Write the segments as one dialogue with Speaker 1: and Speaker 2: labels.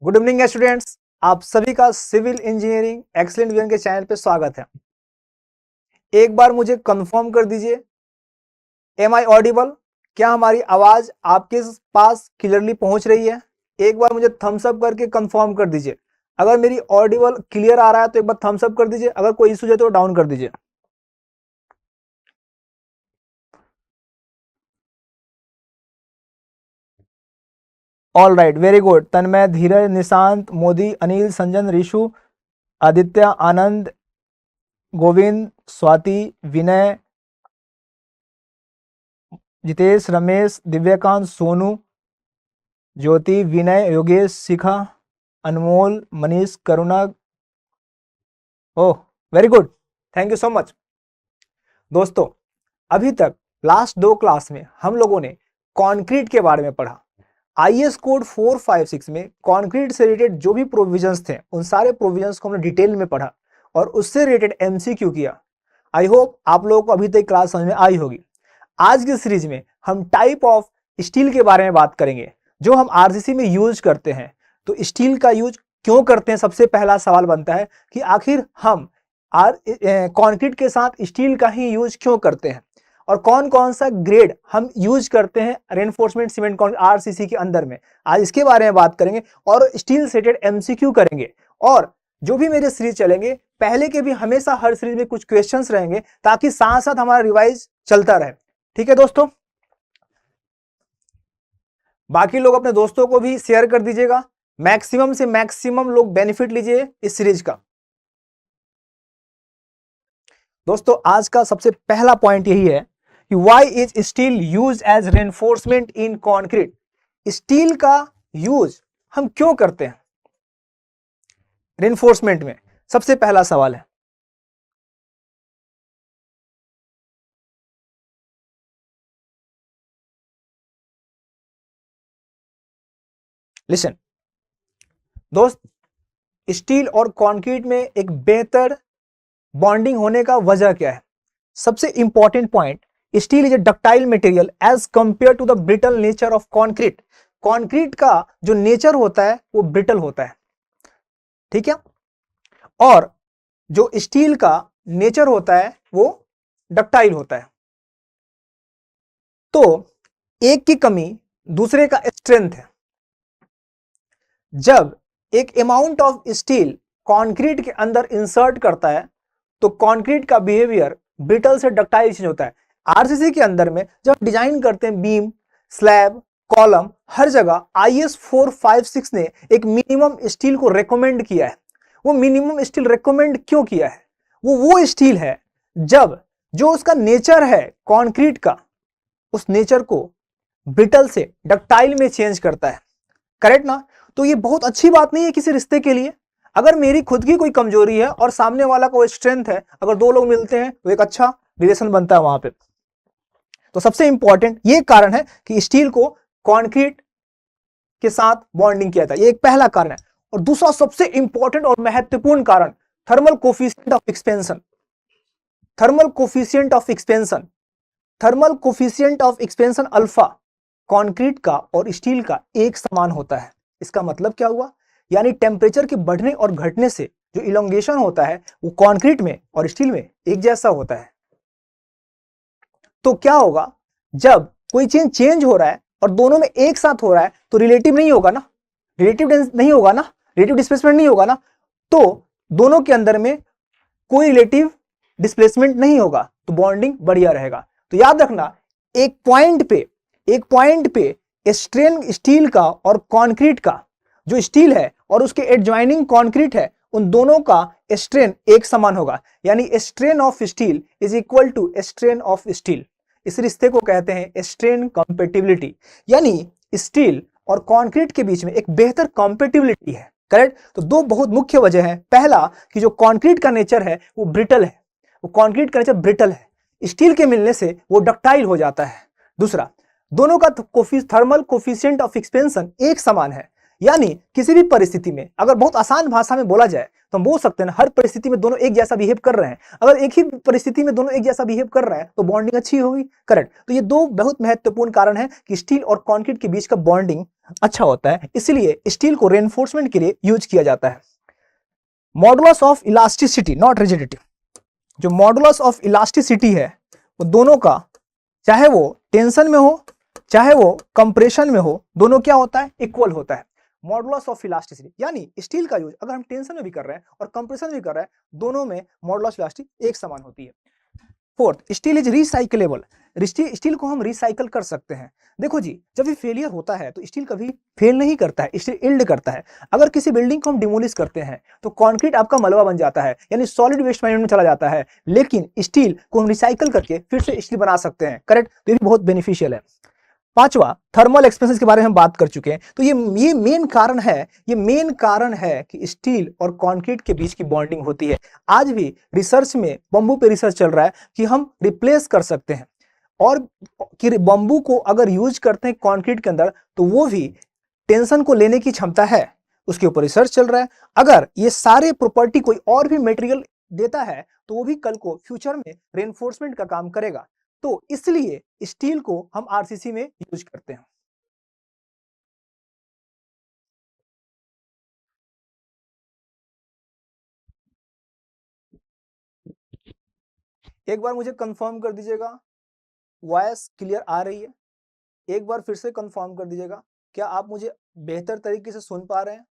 Speaker 1: Good evening students, आप सभी का सिविल इंजीनियरिंग एक्सीलेंट विजन के चैनल पे स्वागत है। एक बार मुझे कंफर्म कर दीजिए, एम आई ऑडिबल? क्या हमारी आवाज आपके पास क्लियरली पहुंच रही है? एक बार मुझे थम्स अप करके कंफर्म कर दीजिए। अगर मेरी ऑडिबल क्लियर आ रहा है तो एक बार थम्स अप कर दीजिए, अगर कोई इशू है तो डाउन कर दीजिए। All right, very good. Tanmay, Dheeraj, Nishant, Modi, Anil, Sanjan, Rishu, Aditya, Anand, Govind, Swati, Vinay, Jitesh, Ramesh, Divyakant, Sonu, Jyoti, Vinay, Yogesh, Shikha, Anmol, Manish, Karuna. Oh, very good, thank you so much. दोस्तों, अभी तक लास्ट 2 क्लास में हम लोगों ने कंक्रीट के बारे में पढ़ा। आईएस कोड 456 में कंक्रीट से रिलेटेड जो भी प्रोविजंस थे उन सारे प्रोविजंस को हमने डिटेल में पढ़ा और उससे रिलेटेड एमसीक्यू किया। आई होप आप लोगों को अभी तक क्लास समझ में आई होगी। आज की सीरीज में हम टाइप ऑफ स्टील के बारे में बात करेंगे जो हम आरसीसी में यूज करते हैं। तो स्टील का यूज क्यों करते हैं, सबसे पहला सवाल बनता है कि आखिर हम कंक्रीट के साथ स्टील का ही यूज क्यों करते हैं और कौन कौन सा ग्रेड हम यूज करते हैं रेनफोर्समेंट सीमेंट कंक्रीट आरसीसी के अंदर में। आज इसके बारे में बात करेंगे और स्टील से रिलेटेड एमसीक्यू करेंगे। और जो भी मेरे सीरीज चलेंगे, पहले के भी हमेशा हर सीरीज में कुछ क्वेश्चंस रहेंगे ताकि साथ साथ हमारा रिवाइज चलता रहे। ठीक है दोस्तों, बाकी लोग अपने दोस्तों को भी शेयर कर दीजिएगा, मैक्सिमम से मैक्सिमम लोग बेनिफिट लीजिए इस सीरीज का। दोस्तों, आज का सबसे पहला पॉइंट यही है कि why is steel use as reinforcement in concrete. Steel का यूज हम क्यों करते हैं रेनफोर्समेंट में? सबसे पहला सवाल है। लिसन दोस्त, स्टील और कंक्रीट में एक बेहतर बॉन्डिंग होने का वजह क्या है? सबसे important point, steel is a ductile material as compare to the brittle nature of concrete. Concrete का जो नेचर होता है वो ब्रिटल होता है, ठीक है, और जो स्टील का नेचर होता है वो डक्टाइल होता है। तो एक की कमी दूसरे का स्ट्रेंथ है। जब एक अमाउंट ऑफ स्टील कंक्रीट के अंदर इंसर्ट करता है तो कंक्रीट का बिहेवियर ब्रिटल से डक्टाइल चेंज होता है। आरसीसी के अंदर में जब डिजाइन करते हैं बीम, स्लैब, कॉलम, हर जगह आईएस 456 ने एक मिनिमम स्टील को रेकमेंड किया है। वो मिनिमम स्टील रेकमेंड क्यों किया है? वो स्टील है जब जो उसका नेचर है कंक्रीट का, उस नेचर को ब्रिटल से डक्टाइल में चेंज करता है। करेक्ट ना? तो ये बहुत अच्छी बात नहीं है किसी रिश्ते के लिए। अगर मेरी खुद की कोई कमजोरी है और सामने वाला को स्ट्रेंथ है, अगर दो लोग मिलते हैं तो एक अच्छा रिलेशन बनता है वहां पे। तो सबसे इंपॉर्टेंट ये कारण है कि स्टील को कंक्रीट के साथ बॉन्डिंग किया था, ये एक पहला कारण है। और दूसरा सबसे इंपॉर्टेंट और महत्वपूर्ण कारण, thermal coefficient of expansion. Thermal coefficient of expansion, thermal coefficient of expansion alpha concrete का और स्टील का एक समान होता है। इसका मतलब क्या हुआ? यानी टेम्परेचर के बढ़ने और घटने से जो इलोंगेशन होता है वो कंक्रीट में और स्टील में एक जैसा होता है। तो क्या होगा, जब कोई चीज चेंज हो रहा है और दोनों में एक साथ हो रहा है तो रिलेटिव नहीं होगा ना, रिलेटिव नहीं होगा ना, रिलेटिव डिस्प्लेसमेंट नहीं होगा ना, तो दोनों के अंदर में कोई रिलेटिव डिस्प्लेसमेंट नहीं होगा, तो बॉन्डिंग बढ़िया रहेगा। तो याद रखना, एक पॉइंट पे स्ट्रेन स्टील का और कंक्रीट का, जो स्टील है और उसके एडजॉइनिंग कंक्रीट है, उन दोनों का स्ट्रेन एक समान होगा। यानी strain of steel is equal to strain of steel. इस रिश्ते को कहते हैं स्ट्रेन कंपेटिबिलिटी। यानी स्टील और कंक्रीट के बीच में एक बेहतर कंपेटिबिलिटी है। करेक्ट? तो दो बहुत मुख्य वजह है। पहला कि जो कंक्रीट का नेचर है वो ब्रिटल है, वो कंक्रीट का नेचर ब्रिटल है, स्टील के मिलने से वो डक्टाइल हो जाता है। दूसरा, दोनों का थर्मल कोफिशिएंट ऑफ एक्सपेंशन एक समान है। यानी किसी भी परिस्थिति में अगर बहुत आसान भाषा में बोला जाए तो हम बोल सकते हैं ना, हर परिस्थिति में दोनों एक जैसा बिहेव कर रहे हैं। अगर एक ही परिस्थिति में दोनों एक जैसा बिहेव कर रहे हैं तो बॉन्डिंग अच्छी होगी, करेक्ट। तो ये दो बहुत महत्वपूर्ण कारण है कि स्टील और कंक्रीट के बीच का बॉन्डिंग अच्छा होता है, इसलिए स्टील को रेनफोर्समेंट के लिए यूज किया जाता है। Modulus of elasticity not rigidity, जो मॉडुलस ऑफ इलास्टिसिटी है वो दोनों का, चाहे वो टेंशन में हो चाहे वो कंप्रेशन में हो, दोनों क्या होता है, इक्वल होता है। मॉडुलस ऑफ इलास्टिसिटी यानी स्टील का यूज अगर हम टेंशन में भी कर रहे हैं और कंप्रेशन भी कर रहे हैं, दोनों में मॉडुलस इलास्टिसिटी एक समान होती है। Fourth, steel is recyclable, steel को हम रिसाइकल कर सकते हैं। देखो जी, जब भी फेलियर होता है तो स्टील कभी फेल नहीं करता है, स्टील इल्ड करता है। अगर किसी बिल्डिंग को हम डिमोलिश करते हैं तो कंक्रीट आपका मलबा बन जाता है, यानी सॉलिड वेस्ट मैनेजमेंट में चला जाता है, लेकिन स्टील को हम रिसाइकल करके फिर से स्टील बना सकते हैं, करेक्ट। तो ये भी बहुत बेनिफिशियल है। पांचवा, थर्मल एक्सपेंसेस के बारे में हम बात कर चुके हैं। तो ये मेन कारण है कि स्टील और कंक्रीट के बीच की बॉन्डिंग होती है। आज भी रिसर्च में बंबू पे रिसर्च चल रहा है कि हम रिप्लेस कर सकते हैं, और कि बंबू को अगर यूज करते हैं कंक्रीट के अंदर तो वो भी टेंशन को लेने की क्षमता है, उसके ऊपर रिसर्च चल रहा है। अगर ये सारे प्रॉपर्टी कोई और भी मटेरियल देता है तो वो भी कल को फ्यूचर में रेनफोर्समेंट का काम करेगा। तो इसलिए स्टील को हम आरसीसी में यूज करते हैं। एक बार मुझे कंफर्म कर दीजिएगा, वॉइस क्लियर आ रही है? एक बार फिर से कंफर्म कर दीजिएगा, क्या आप मुझे बेहतर तरीके से सुन पा रहे हैं?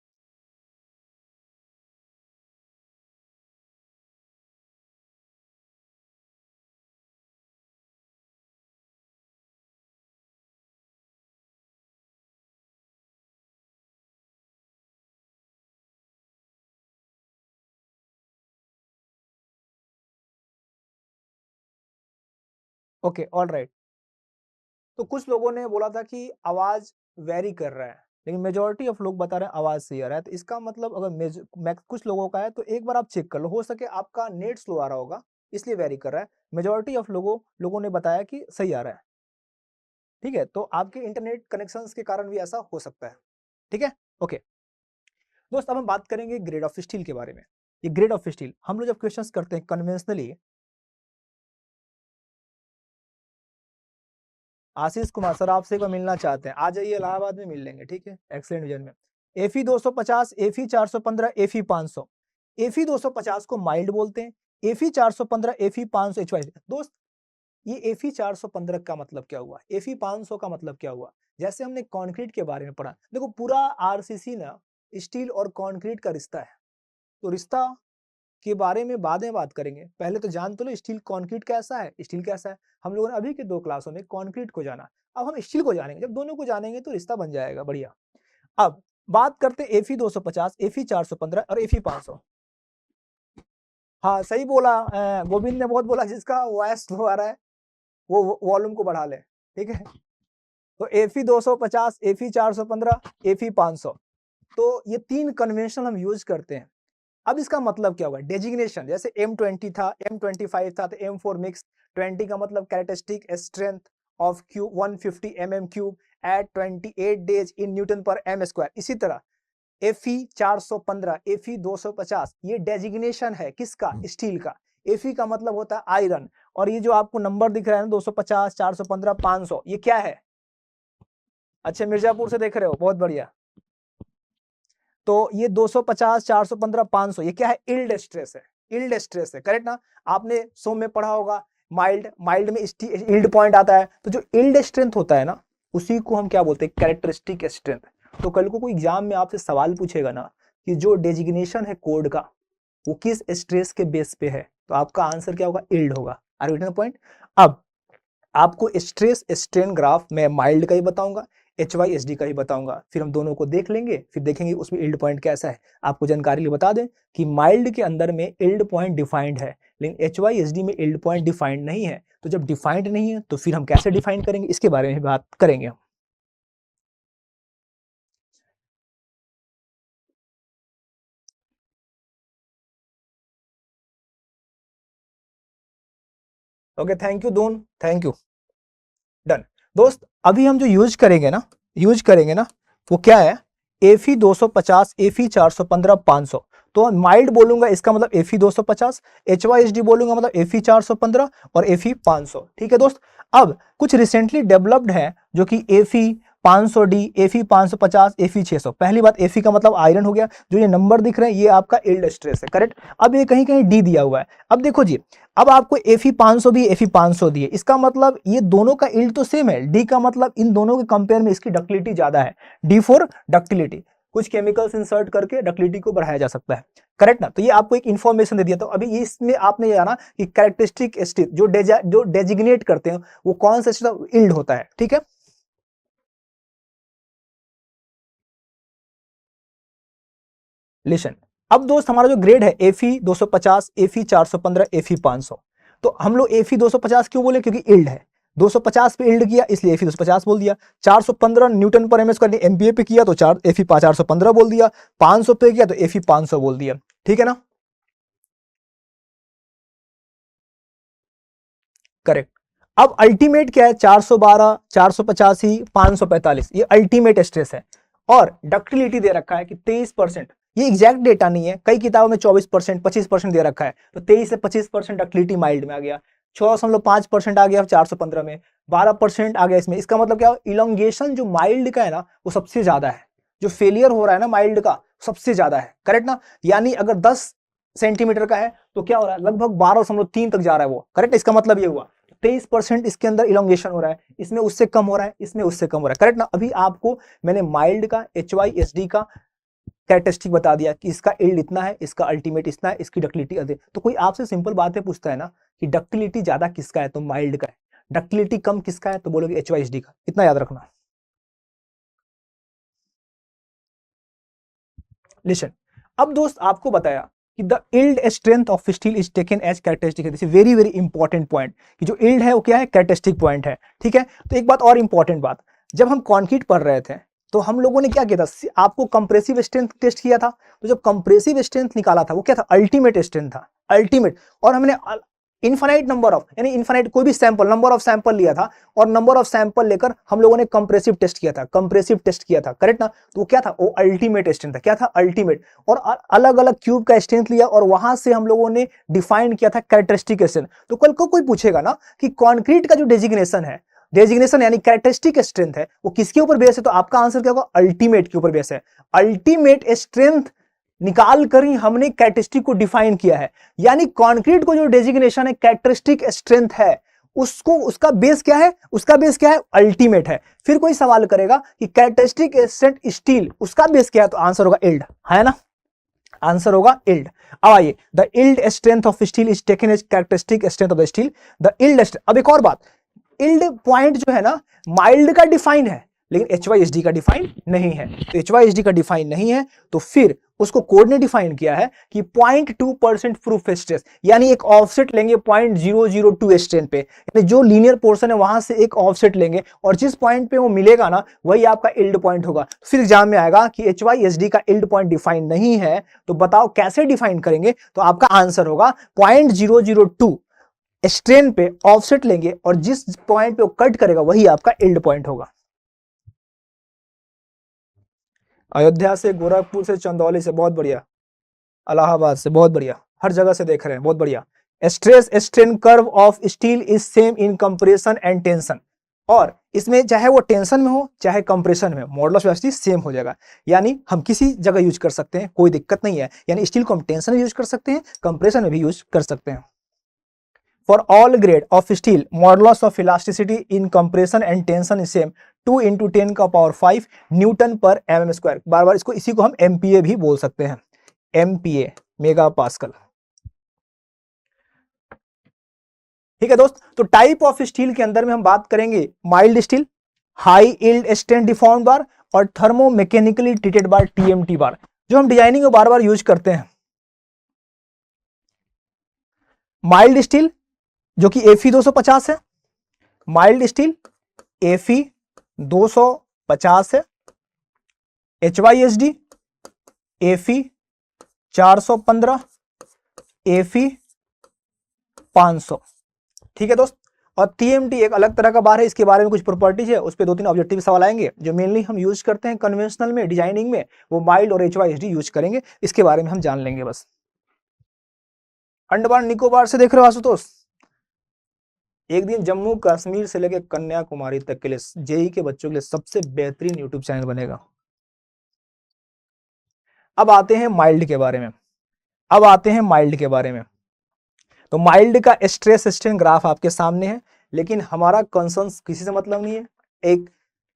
Speaker 1: Okay, all right. तो कुछ लोगों ने बोला था कि आवाज वेरी कर रहा है, लेकिन मेजोरिटी ऑफ लोग बता रहे हैं आवाज सही आ रहा है। तो इसका मतलब अगर कुछ लोगों का है तो एक बार आप चेक कर लो, हो सके आपका नेट स्लो आ रहा होगा इसलिए वेरी कर रहा है। मेजोरिटी ऑफ लोगों ने बताया कि सही आ रहा है, ठीक है। तो आपके इंटरनेट कनेक्शंस के कारण भी ऐसा हो सकता है, ठीक है। ओके दोस्त, अब हम बात करेंगे ग्रेड ऑफ स्टील के बारे में। ये ग्रेड ऑफ स्टील हम लोग जब क्वेश्चंस करते हैं कन्वेंशनली, आशीष कुमार सर आपसे एक बार मिलना चाहते हैं, आ जाइए, इलाहाबाद में मिल लेंगे, ठीक है, एक्सलेंट विजन में। एफी 250, एफी 415, एफी 500। एफी 250 को माइल्ड बोलते हैं, एफी 415, एफी 500 एचवाई। दोस्त, ये एफी 415 का मतलब क्या हुआ, एफी 500 का मतलब क्या हुआ? जैसे हमने कंक्रीट के बारे में पढ़ा, देखो पूरा आरसीसी ना स्टील और कंक्रीट का रिश्ता है। तो रिश्ता के बारे में बाद में बात करेंगे, पहले तो जान तो लो स्टील कंक्रीट कैसा है, स्टील कैसा है। हम लोगों ने अभी के 2 क्लासों में कंक्रीट को जाना, अब हम स्टील को जानेंगे। जब दोनों को जानेंगे तो रिश्ता बन जाएगा बढ़िया। अब बात करते हैं एफी 250, एफी 415 और एफी 500। हाँ सही बोला, गोविंद ने बहुत बोला, जिसका वॉइस स्लो आ रहा है वो वॉल्यूम को बढ़ा ले, ठीक है। तो एफी 250, एफी 415, एफी 500, तो ये 3 कन्वेंशन हम यूज करते हैं। अब इसका मतलब क्या होगा, डेजिग्नेशन, जैसे M20 था, M25 था, तो M4 मिक्स। 20 का मतलब characteristic strength of cube 150 mm cube at 28 days in newton per M square. इसी तरह Fe 415, Fe 250, ये डेजिग्नेशन है किसका, स्टील का। Fe का मतलब होता है आयरन, और ये जो आपको नंबर दिख रहा है ना 250, 415, 500, ये क्या है? अच्छा, मिर्जापुर से देख रहे हो, बहुत बढ़िया। तो ये 250, 415, 500, ये क्या है, इल्ड स्ट्रेस है, इल्ड स्ट्रेस है, करेक्ट ना। आपने सो में पढ़ा होगा माइल्ड में इल्ड पॉइंट आता है, तो जो इल्ड स्ट्रेंथ होता है ना उसी को हम क्या बोलते हैं, कैरेक्टरिस्टिक स्ट्रेंथ। तो कल को कोई एग्जाम में आपसे सवाल पूछेगा ना कि जो डेजिग्नेशन है कोड का वो किस स्ट्रेस के बेस पे है, तो आपका आंसर क्या होगा, इल्ड होगा। Are you getting the point? अब आपको स्ट्रेस स्ट्रेन ग्राफ मैं माइल्ड का ही बताऊंगा, HYSD का ही बताऊंगा, फिर हम दोनों को देख लेंगे, फिर देखेंगे उसमें इल्ड पॉइंट कैसा है। आपको जानकारी लिए बता दें कि माइल्ड के अंदर में इल्ड पॉइंट डिफाइंड है, लेकिन HYSD में इल्ड पॉइंट डिफाइंड नहीं है। तो जब डिफाइंड नहीं है तो फिर हम कैसे डिफाइन करेंगे, इसके बारे में बात करेंगे हम। ओके, थैंक यू दोन, थैंक यू, डन। दोस्त, अभी हम जो यूज करेंगे ना वो क्या है, Fe 250, Fe 415, 500। तो माइल्ड बोलूंगा इसका मतलब Fe 250, HYSD बोलूंगा मतलब Fe 415 और Fe 500। ठीक है दोस्त। अब कुछ रिसेंटली डेवलप्ड है जो कि Fe 500D, Fe 550, Fe 600। पहली बात Fe का मतलब आयरन हो गया, जो ये नंबर दिख रहे हैं ये आपका इल्ड स्ट्रेस है, करेक्ट। अब ये कहीं कहीं डी दिया हुआ है। अब देखो जी, अब आपको Fe 500 भी Fe 500 दिए, इसका मतलब ये दोनों का इल्ड तो सेम है, डी का मतलब इन दोनों के कंपेयर में इसकी डक्टिलिटी ज्यादा है, डी फॉर डक्टिलिटी। कुछ केमिकल्स इंसर्ट करके डक्टिलिटी को बढ़ाया जा सकता है, करेक्ट ना। तो ये आपको एक इंफॉर्मेशन दे दिया। तो अभी इसमें आपने ये जाना कि कैरेक्टरिस्टिक एसिड जो डेजिग्नेट करते हैं वो कौन सा इल्ड होता है, ठीक है। लिसन, अब दोस्त हमारा जो ग्रेड है Fe 250, Fe 415, Fe 500। तो हम लोग Fe 250 क्यों बोले, क्योंकि इल्ड है, 250 पे इल्ड किया इसलिए Fe 250 बोल दिया। 415 न्यूटन पर एमएस करने एमपीए पे किया तो Fe 415 बोल दिया। 500 पे किया तो Fe 500 बोल दिया, ठीक है ना, करेक्ट। अब अल्टीमेट क्या है, 412, 485, 545, ये अल्टीमेट स्ट्रेस है। और डक्टिलिटी दे रखा है कि 23%। ये एग्जैक्ट डेटा नहीं है, कई किताबों में 24%, 25% दे रखा है, तो 23 से 25% डक्टिलिटी माइल्ड में आ गया, 6.5% आ गया 415 में, 12% आ गया इसमें। इसका मतलब क्या, इलोंगेशन जो माइल्ड का है ना वो सबसे ज्यादा है, जो फेलियर हो रहा है ना माइल्ड का सबसे ज्यादा है, करेक्ट ना। यानी अगर 10 सेंटीमीटर का है तो क्या हो रहा है, लगभग 12.3 तक जा रहा है वो, करेक्ट। इसका मतलब ये हुआ 23% इसके अंदर इलोंगेशन हो रहा है, इसमें उससे कम हो रहा है, इसमें उससे कम हो रहा है, करेक्ट ना। अभी आपको मैंने माइल्ड का HYSD का कैरेक्टरिस्टिक बता दिया कि इसका इल्ड इतना है, इसका अल्टीमेट इतना है, इसकी डक्टिलिटी अधिक। तो कोई आपसे सिंपल बात है पूछता है ना कि डक्टिलिटी ज्यादा किसका है, तो माइल्ड का है। डक्टिलिटी कम किसका है, तो बोलोगे HYSD का। इतना याद रखना। लिसन, अब दोस्त आपको बताया कि the yield strength of steel is taken as characteristic है। This is very very important point कि जो इल्ड है वो क्या है, कैरेक्टरिस्टिक पॉइंट है, ठीक है। तो एक बात और इंपॉर्टेंट बात, जब हम कंक्रीट पढ़ रहे थे तो हम लोगों ने क्या किया था, आपको कंप्रेसिव स्ट्रेंथ टेस्ट किया था। तो जब कंप्रेसिव स्ट्रेंथ निकाला था वो क्या था, अल्टीमेट स्ट्रेंथ था, अल्टीमेट। और हमने इनफाइनाइट नंबर ऑफ, यानी इनफाइनाइट कोई भी सैंपल, नंबर ऑफ सैंपल लिया था और नंबर ऑफ सैंपल लेकर हम लोगों ने कंप्रेसिव टेस्ट किया था, कंप्रेसिव टेस्ट किया था, करेक्ट ना। तो वो क्या था, वो अल्टीमेट स्ट्रेंथ था, क्या था, अल्टीमेट। और अलग अलग क्यूब का स्ट्रेंथ लिया और वहां से हम लोगों ने डिफाइन किया था कैरेक्टरिस्टिक स्ट्रेंथ। तो कल को कोई पूछेगा ना कि कंक्रीट का जो डेजिग्नेशन है, डेजिग्नेशन यानी कैरेक्टरिस्टिक स्ट्रेंथ है, वो किसके ऊपर बेस है, तो आपका आंसर क्या होगा, अल्टीमेट के ऊपर बेस है। अल्टीमेट स्ट्रेंथ निकाल कर ही हमने कैरेक्टरिस्टिक को डिफाइन किया है। यानी कंक्रीट को जो डेजिग्नेशन है कैरेक्टरिस्टिक स्ट्रेंथ है, उसको उसका बेस क्या है, उसका बेस क्या है, अल्टीमेट है। फिर कोई सवाल करेगा कि कैरेक्टरिस्टिक स्ट्रेंथ स्टील, उसका बेस क्या है, तो आंसर होगा इल्ड, है ना, आंसर होगा इल्ड। अब आइए, the yield strength of steel is taken as characteristic strength of the steel, the yield. अब एक और बात, इल्ड पॉइंट जो है ना माइल्ड का डिफाइन है लेकिन HYSD का डिफाइन नहीं है। तो HYSD का डिफाइन नहीं है तो फिर उसको कोड ने डिफाइन किया है कि 0.2% प्रूफ स्ट्रेस, यानी एक ऑफसेट लेंगे 0.002 स्ट्रेंथ पे, यानी जो लीनियर पोर्शन है वहां से एक ऑफसेट लेंगे और जिस पॉइंट पे वो मिलेगा ना वही आपका इल्ड पॉइंट होगा। फिर एग्जाम में आएगा कि HYSD का इल्ड पॉइंट डिफाइन नहीं है, तो बताओ कैसे डिफाइन करेंगे, तो आपका आंसर होगा 0.002 स्ट्रेन पे ऑफसेट लेंगे और जिस पॉइंट पे वो कट करेगा वही आपका इल्ड पॉइंट होगा। अयोध्या से, गोरखपुर से, चंदौली से, बहुत बढ़िया, इलाहाबाद से, बहुत बढ़िया, हर जगह से देख रहे हैं, बहुत बढ़िया। Stress strain curve of steel is same in compression and tension, और इसमें चाहे वो टेंशन में हो चाहे कंप्रेशन में, मॉडुलस वेलोसिटी सेम हो जाएगा। यानी हम किसी जगह यूज कर सकते हैं, कोई दिक्कत नहीं है। यानी स्टील को हम टेंशन में यूज कर सकते हैं, कंप्रेशन में भी यूज कर सकते हैं। For all grade of steel, modulus of elasticity in compression and tension is same 2 into 10 का पावर 5 न्यूटन पर mm स्क्वायर। बार बार इसको, इसी को हम MPa भी बोल सकते हैं, MPa मेगा पास्कल। ठीक है दोस्त, तो टाइप ऑफ स्टील के अंदर में हम बात करेंगे mild steel, high yield strength deformed बार और थर्मो मैकेनिकली ट्रीटेड बार, TMT बार, जो हम डिजाइनिंग में बार बार यूज करते हैं। माइल्ड स्टील जो कि Fe 250 है, माइल्ड स्टील Fe 250 है, HYSD Fe 415, Fe 500। ठीक है दोस्त, और टीएमटी एक अलग तरह का बार है, इसके बारे में कुछ प्रॉपर्टीज है, उस पर 2-3 ऑब्जेक्टिव सवाल आएंगे जो मेनली हम यूज करते हैं कन्वेंशनल में, डिजाइनिंग में, वो माइल्ड और HYSD यूज करेंगे, इसके बारे में हम जान लेंगे बस। अंडमान निकोबार से देख रहे हो आशुतोष? एक दिन जम्मू कश्मीर से लेकर कन्याकुमारी तक के लिए जेई के बच्चों के लिए सबसे बेहतरीन यूट्यूब चैनल बनेगा। अब आते हैं माइल्ड के बारे में, तो माइल्ड का स्ट्रेस स्ट्रेन ग्राफ आपके सामने है, लेकिन हमारा कंसर्न किसी से मतलब नहीं है। एक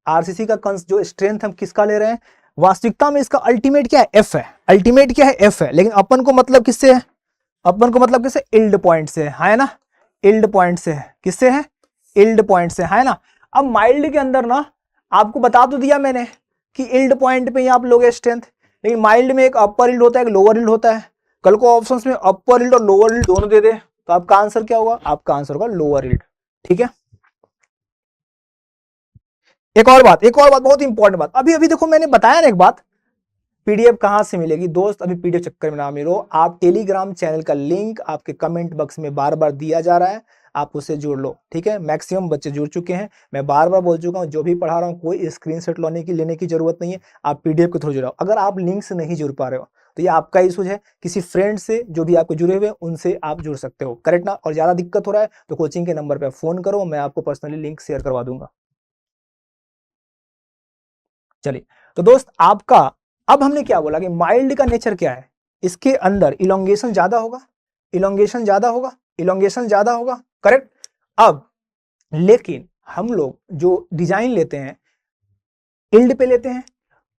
Speaker 1: आरसीसी का जो स्ट्रेंथ हम किसका ले रहे हैं, वास्तविकता में इसका अल्टीमेट क्या है, एफ है, अल्टीमेट क्या है, एफ है, लेकिन अपन को मतलब किससे है, अपन को मतलब किससे, इल्ड पॉइंट से है ना, इल्ड पॉइंट से है, किससे है, इल्ड पॉइंट से है ना। अब माइल्ड के अंदर ना आपको बता तो दिया मैंने कि इल्ड पॉइंट पे ही आप लोगे स्ट्रेंथ, लेकिन माइल्ड में एक अपर इल्ड होता है, एक लोअर इल्ड होता है। कल को ऑप्शंस में अपर इल्ड और लोअर इल्ड दोनों दे दे तो आपका आंसर क्या होगा, आपका आंसर होगा लोअर इल्ड। ठीक है, एक और बात बहुत इंपॉर्टेंट बात, अभी देखो मैंने बताया ना एक बात, पीडीएफ कहां से मिलेगी दोस्त, अभी पीडीएफ चक्कर में ना मिलो, आप टेलीग्राम चैनल का लिंक आपके कमेंट बॉक्स में बार बार दिया जा रहा है, आप उससे जुड़ लो। ठीक है, मैक्सिमम बच्चे जुड़ चुके हैं, मैं बार बार बोल चुका हूं, जो भी पढ़ा रहा हूं कोई स्क्रीनशॉट लेने की जरूरत नहीं है, आप पीडीएफ के थ्रू जुड़ाओ। अगर आप लिंक से नहीं जुड़ पा रहे हो तो ये आपका इशू है, किसी फ्रेंड से जो भी आपको जुड़े हुए उनसे आप जुड़ सकते हो, करेक्ट ना। और ज्यादा दिक्कत हो रहा है तो कोचिंग के नंबर पर फोन करो, मैं आपको पर्सनली लिंक शेयर करवा दूंगा। चलिए तो दोस्त आपका, अब हमने क्या बोला कि माइल्ड का नेचर क्या है, इसके अंदर इलोंगेशन ज्यादा होगा, करेक्ट। अब लेकिन हम लोग जो डिजाइन लेते हैं इल्ड पे लेते हैं,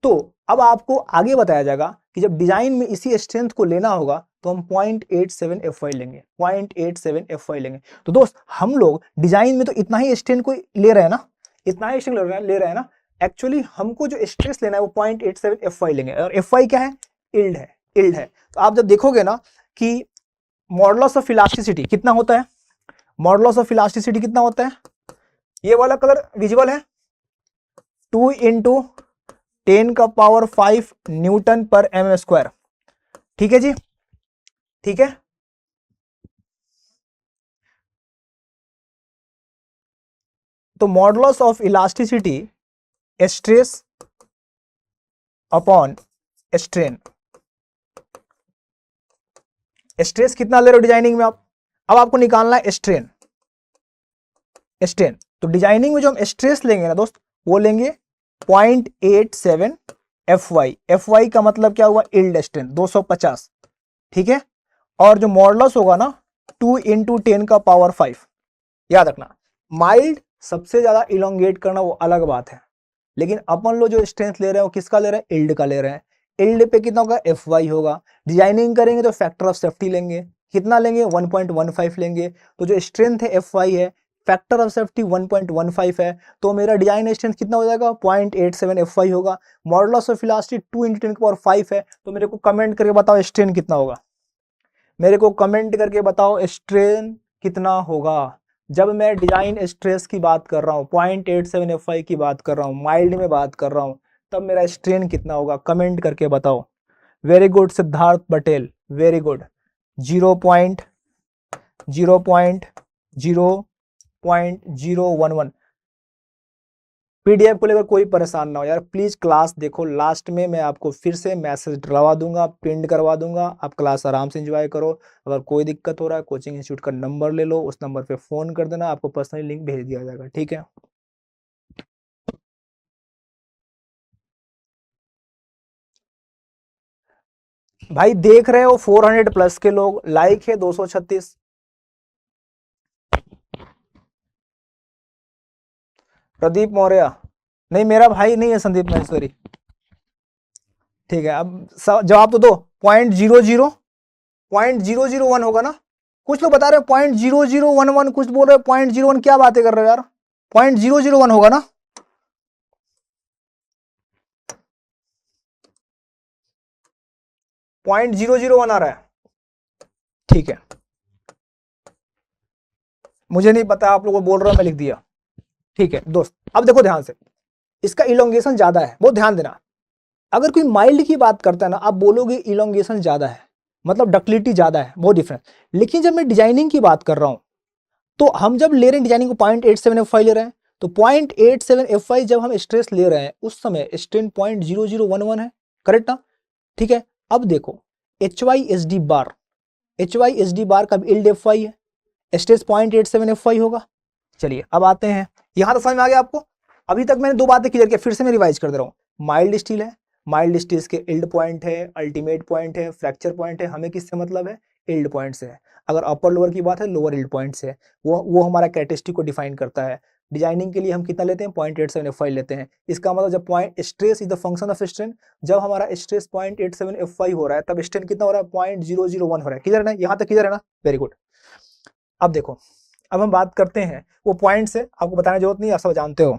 Speaker 1: तो अब आपको आगे बताया जाएगा कि जब डिजाइन में इसी स्ट्रेंथ को लेना होगा तो हम 0.87 FY लेंगे, 0.87 FY लेंगे। तो दोस्त हम लोग डिजाइन में तो इतना ही स्ट्रेंथ को ले रहे हैं ना, इतना ही स्ट्रेंथ ले रहे हैं ना, एक्चुअली हमको जो स्ट्रेस लेना है वो 0.87 FY लेंगे, और FY क्या है, इल्ड है। तो आप जब देखोगे ना कि मॉडुलस ऑफ इलास्टिसिटी कितना होता है, मॉडुलस ऑफ इलास्टिसिटी कितना होता है, ये वाला कलर विजुअल है, 2 × 10⁵ न्यूटन पर mm²। ठीक है जी, ठीक है। तो modulus of elasticity stress upon strain, stress कितना ले रहे हो डिजाइनिंग में आप, अब आपको निकालना है स्ट्रेन। तो डिजाइनिंग में जो हम स्ट्रेस लेंगे ना दोस्त, वो लेंगे 0.87 FY का मतलब क्या हुआ, इल्ड स्ट्रेंथ 250। ठीक है, और जो मॉडुलस होगा ना 2 × 10⁵। याद रखना, माइल्ड सबसे ज्यादा इलोंगेट करना वो अलग बात है, लेकिन अपन लोग जो स्ट्रेंथ ले रहे हैं वो किसका ले रहे हैं, इल्ड का ले रहे हैं। इल्ड पे कितना होगा, FY होगा। डिजाइनिंग करेंगे तो फैक्टर ऑफ सेफ्टी लेंगे, कितना लेंगे, 1.15 लेंगे। तो जो स्ट्रेंथ है FY है, फैक्टर ऑफ सेफ्टी 1.15 है, तो मेरा डिजाइन स्ट्रेंथ कितना हो जाएगा, 0.87 FY होगा। मॉडुलस ऑफ इलास्टिसिटी 2 × 10⁵ है, तो मेरे को कमेंट करके बताओ स्ट्रेन कितना होगा, मेरे को कमेंट करके बताओ स्ट्रेन कितना होगा। जब मैं डिजाइन स्ट्रेस की बात कर रहा हूँ, 0.87 FY की बात कर रहा हूँ, माइल्ड में बात कर रहा हूँ, तब मेरा स्ट्रेन कितना होगा, कमेंट करके बताओ। Very good Siddharth Patel, very good. 0.011। PDF को लेकर कोई परेशान ना हो यार, प्लीज क्लास देखो, लास्ट में मैं आपको फिर से मैसेज डलवा दूंगा, पिंड करवा दूंगा, आप क्लास आराम से एंजॉय करो। अगर कोई दिक्कत हो रहा है कोचिंग इंस्टीट्यूट का नंबर ले लो, उस नंबर पे फोन कर देना, आपको पर्सनली लिंक भेज दिया जाएगा। ठीक है, भाई देख रहे हो 400+ के लोग, लाइक है 236। प्रदीप मौर्य, नहीं मेरा भाई नहीं है संदीप महेश्वरी। ठीक है, अब जवाब तो दो। 0.001 होगा ना, कुछ लोग बता रहे हो 0.0011, कुछ बोल रहे हो 0.01, क्या बातें कर रहे हो यार, 0.001 होगा ना। .001 आ रहा है, ठीक है, मुझे नहीं पता, आप लोगों को बोल रहे हो, मैं लिख दिया। ठीक है दोस्त, अब देखो ध्यान से, इसका इलोंगेशन ज्यादा है, बहुत ध्यान देना। अगर कोई माइल्ड की बात करता है ना, आप बोलोगे इलोंगेशन ज्यादा है, मतलब डक्टिलिटी ज्यादा है, बहुत डिफरेंस। लेकिन जब मैं डिजाइनिंग की बात कर रहा हूं, तो हम जब ले रहे हैं डिजाइनिंग को 0.87F5 ले रहे हैं, तो 0.87F5 जब हम स्ट्रेस ले रहे हैं उस समय स्ट्रेन 0.0011 है, करेक्ट ना? ठीक है, अब देखो HYSD बार, HYSD बार का इल्ड F5 है, स्ट्रेस 0.87F5 होगा। चलिए अब आते हैं, यहां तो समझ में आ गया आपको। अभी तक मैंने दो बातें क्लियर किया, फिर से मैं रिवाइज कर दे रहा हूं। माइल्ड स्टील है, माइल्ड स्टील्स के इल्ड पॉइंट है, अल्टीमेट पॉइंट है, फ्रैक्चर पॉइंट है, हमें किससे मतलब है? इल्ड पॉइंट से है। अगर अपर लोअर की बात है, लोअर इल्ड पॉइंट से है, वो हमारा कैरेक्टरिस्टिक को डिफाइन करता है। डिजाइनिंग के लिए हम कितना लेते हैं? 0.87F5 लेते हैं। इसका मतलब जब point stress is the function of strain, जब हमारा स्ट्रेस 0.87F5 हो रहा है तब स्ट्रेन कितना हो रहा है? 0.001 हो रहा है। क्लियर है ना? यहां तक क्लियर है ना? Very good. अब देखो, अब हम बात करते हैं वो पॉइंट से, आपको बताने की जरूरत नहीं, आप सब जानते हो।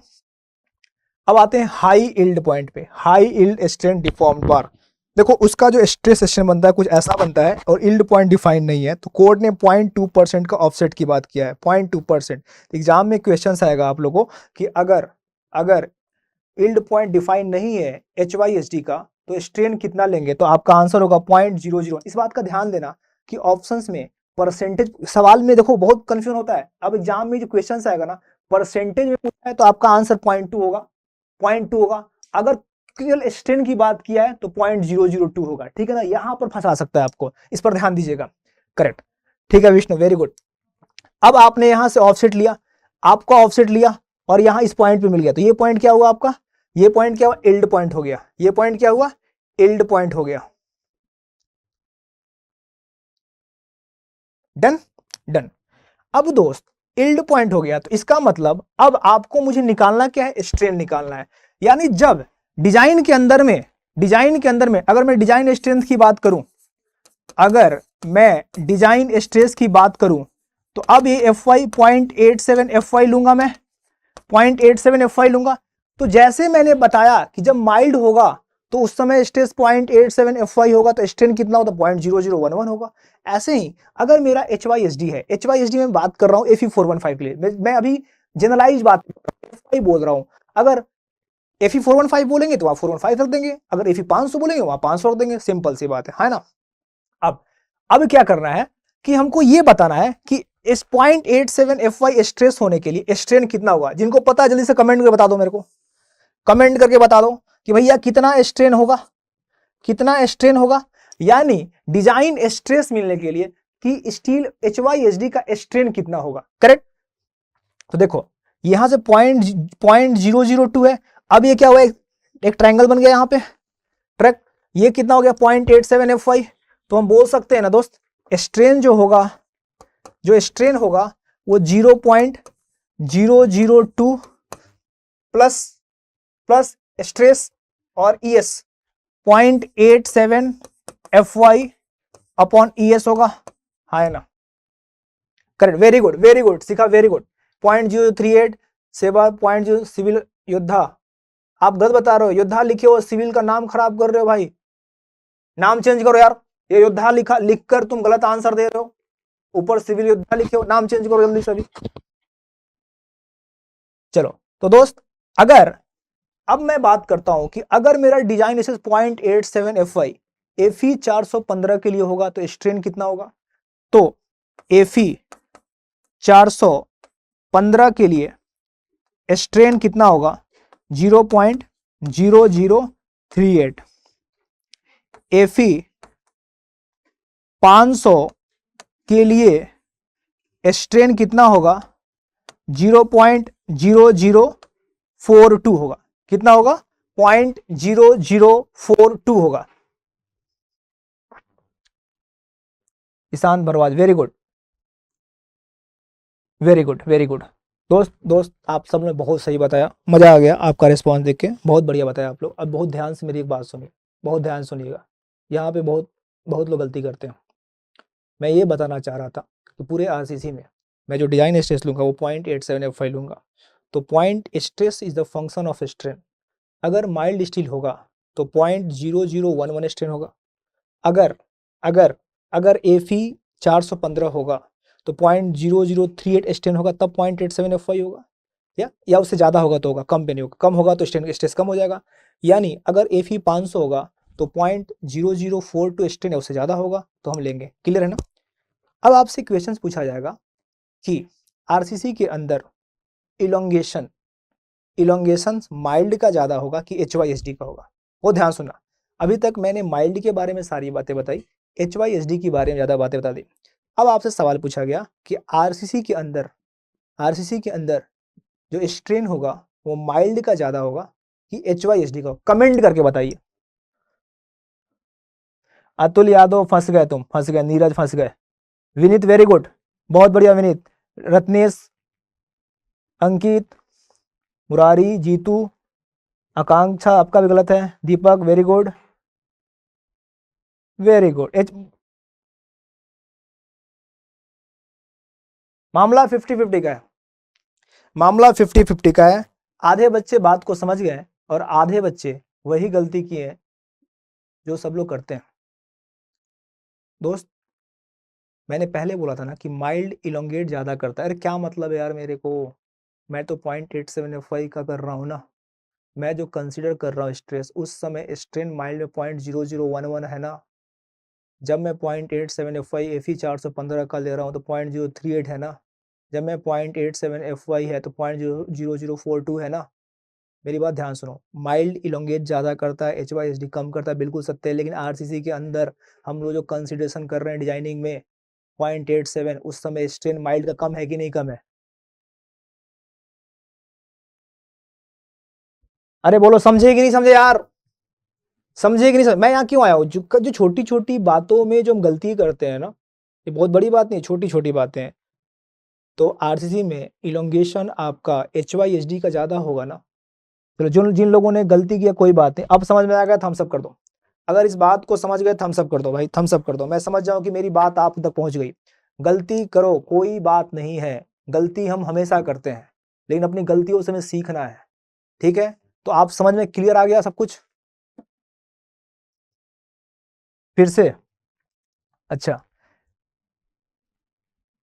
Speaker 1: अब आते हैं हाई इल्ड पॉइंट पे, हाई इल्ड स्ट्रेन डिफॉर्म्ड बार। देखो उसका जो स्ट्रेस स्ट्रेन बनता है कुछ ऐसा बनता है और इल्ड पॉइंट डिफाइन नहीं है, तो कोर्ट ने 0.2% का ऑफसेट की बात किया है, 0.2%। एग्जाम में क्वेश्चन आएगा आप लोगों कि अगर इल्ड पॉइंट डिफाइन नहीं है HYSD का तो स्ट्रेन कितना लेंगे, तो आपका आंसर होगा 0.00। इस बात का ध्यान देना कि ऑप्शंस में परसेंटेज, सवाल में देखो बहुत कंफ्यूजन होता है। अब एग्जाम में जो क्वेश्चन आएगा ना परसेंटेज में पूछा है तो आपका आंसर 0.2 होगा, 0.2 होगा। अगर केवल स्ट्रेन की बात किया है तो 0.002 होगा। ठीक है ना? यहां पर फंसा सकता है आपको, इस पर ध्यान दीजिएगा। करेक्ट, ठीक है विष्णु, वेरी गुड। अब आपने यहां से ऑफसेट लिया, आपका ऑफसेट लिया और यहां इस पॉइंट पे मिल गया, तो ये पॉइंट क्या हुआ आपका? ये पॉइंट क्या हुआ? इल्ड पॉइंट हो गया। ये पॉइंट क्या हुआ? इल्ड पॉइंट हो गया। Done done. अब दोस्त इल्ड पॉइंट हो गया, तो इसका मतलब अब आपको मुझे निकालना क्या है? स्ट्रेन निकालना है। यानी जब डिजाइन के अंदर में अगर मैं डिजाइन स्ट्रेंथ की बात करूं, अगर मैं डिजाइन स्ट्रेस की बात करूं, तो अब ये Fy 0.87Fy लूंगा, मैं 0.87Fy लूंगा। तो जैसे मैंने बताया कि जब माइल्ड होगा तो उस समय स्ट्रेस 0.87Fy होगा, तो स्ट्रेन कितना होता? 0.0011 होगा। ऐसे ही अगर मेरा HYSD है, HYSD में बात कर रहा हूं Fe415 के लिए, मैं अभी जनरलाइज बात बोल रहा हूं। अगर Fe415 बोलेंगे तो वहां 415 रख देंगे, अगर Fe500 बोलेंगे वहां 500 रख देंगे, सिंपल सी बात है ना? अब क्या करना है कि हमको ये बताना है कि इस 0.87Fy स्ट्रेस होने के लिए स्ट्रेन कितना होगा। जिनको पता है जल्दी से कमेंट करके बता दो, मेरे को कमेंट करके बता दो कि भैया कितना स्ट्रेन होगा, कितना स्ट्रेन होगा। यानी डिजाइन स्ट्रेस मिलने के लिए कि स्टील HYSD का स्ट्रेन कितना होगा। करेक्ट? तो देखो यहां से 0.002 है। अब ये क्या हुआ? एक ट्रायंगल बन गया यहां पे, ट्रैक। ये कितना हो गया? 0.87Fy। तो हम बोल सकते हैं ना दोस्त, स्ट्रेन जो स्ट्रेन होगा वो 0.002 प्लस स्ट्रेस और ES 0.87Fy अपॉन ES होगा, हाँ है ना? Correct, very good very good, सीखा, वेरी गुड। 0.038 से बाद 0.0 सिविल योद्धा, आप गलत बता रहे हो, योद्धा लिखे हो, सिविल का नाम खराब कर रहे हो भाई, नाम चेंज करो यार। ये योद्धा लिखकर तुम गलत आंसर दे रहे हो, ऊपर सिविल योद्धा लिखे हो, नाम चेंज करो जल्दी से अभी। चलो तो दोस्त, अगर अब मैं बात करता हूं कि अगर मेरा डिजाइन इसे 0.87Fy Fe 415 के लिए होगा तो स्ट्रेन कितना होगा? तो Fe 415 के लिए स्ट्रेन कितना होगा? 0.0038। Fe 500 के लिए स्ट्रेन कितना होगा? 0.0042 होगा। कितना होगा? 0.0042 होगा। Ishan Bhardwaj, very good very good very good. दोस्त आप सब ने बहुत सही बताया, मजा आ गया आपका रिस्पॉन्स देख के, बहुत बढ़िया बताया आप लोग। अब बहुत ध्यान से मेरी एक बात सुनिए, बहुत ध्यान सुनिएगा, यहाँ पे बहुत लोग गलती करते हैं। मैं ये बताना चाह रहा था कि पूरे RCC में मैं जो डिजाइन स्ट्रेस लूंगा वो 0.87Fy लूंगा। तो point stress is the function of strain. अगर माइल्ड स्टील होगा तो 0.0011 स्ट्रेन होगा। अगर Fe 415 होगा तो 0.0038 स्ट्रेन होगा, तब 0.87Fy होगा, या उससे ज्यादा होगा तो होगा, कम पे नहीं होगा। कम होगा तो स्ट्रेस कम हो जाएगा। यानी अगर Fe 500 होगा तो 0.0042 स्ट्रेन या उससे ज्यादा होगा तो हम लेंगे। क्लियर है ना? अब आपसे क्वेश्चन पूछा जाएगा कि आरसीसी के अंदर इलोंगेशन माइल्ड का ज़्यादा होगा कि HYSD का होगा? वो ध्यान सुनना, अभी तक मैंने माइल्ड के बारे में सारी बातें बताई, HYSD के बारे में ज़्यादा बातें बता दी। अब आपसे सवाल पूछा गया कि आरसीसी के अंदर जो स्ट्रेन होगा वो माइल्ड का ज़्यादा होगा कि HYSD का? कमेंट करके बताइए। अतुल यादव फंस गए, तुम फंस गए, नीरज फंस गए, विनीत वेरी गुड, बहुत बढ़िया विनीत, रत्नेश, अंकित, मुरारी, जीतू, आकांक्षा आपका भी गलत है, दीपक वेरी गुड वेरी गुड। मामला 50-50 का है, मामला 50-50 का है। आधे बच्चे बात को समझ गए और आधे बच्चे वही गलती किए जो सब लोग करते हैं। दोस्त, मैंने पहले बोला था ना कि माइल्ड इलोंगेट ज़्यादा करता है। अरे क्या मतलब है यार मेरे को, मैं तो 0.87 का कर रहा हूँ ना, मैं जो कंसीडर कर रहा हूँ स्ट्रेस, उस समय स्ट्रेन माइल्ड में 0.0011 है ना, जब मैं 0.87 FE 415 का ले रहा हूँ तो 0.038 है ना, जब मैं 0.87 FY है तो 0.0042 है ना। मेरी बात ध्यान सुनो, माइल्ड इलोंगेट ज़्यादा करता है, HYSD कम करता है, बिल्कुल सत्य है। लेकिन आरसीसी के अंदर हम लोग जो कंसिडरेशन कर रहे हैं डिजाइनिंग में 0.87, उस समय स्ट्रेन माइल्ड का कम है कि नहीं कम है? अरे बोलो, समझे कि नहीं समझे यार, समझे कि नहीं समझे? मैं यहाँ क्यों आया हूँ? जो छोटी छोटी बातों में जो हम गलती करते हैं ना, ये बहुत बड़ी बात नहीं, छोटी छोटी बातें हैं। तो आरसीसी में इलोंगेशन आपका HYSD का ज़्यादा होगा ना। चलो, जिन लोगों ने गलती किया कोई बात नहीं, अब समझ में आ गया, थम्स अप कर दो। अगर इस बात को समझ गए थम्स अप कर दो भाई, थम्स अप कर दो। मैं समझ जाऊं कि मेरी बात आप तक पहुंच गई। गलती करो, कोई बात नहीं है, गलती हम हमेशा करते हैं, लेकिन अपनी गलतियों से हमें सीखना है, ठीक है? तो आप समझ में क्लियर आ गया सब कुछ फिर से? अच्छा,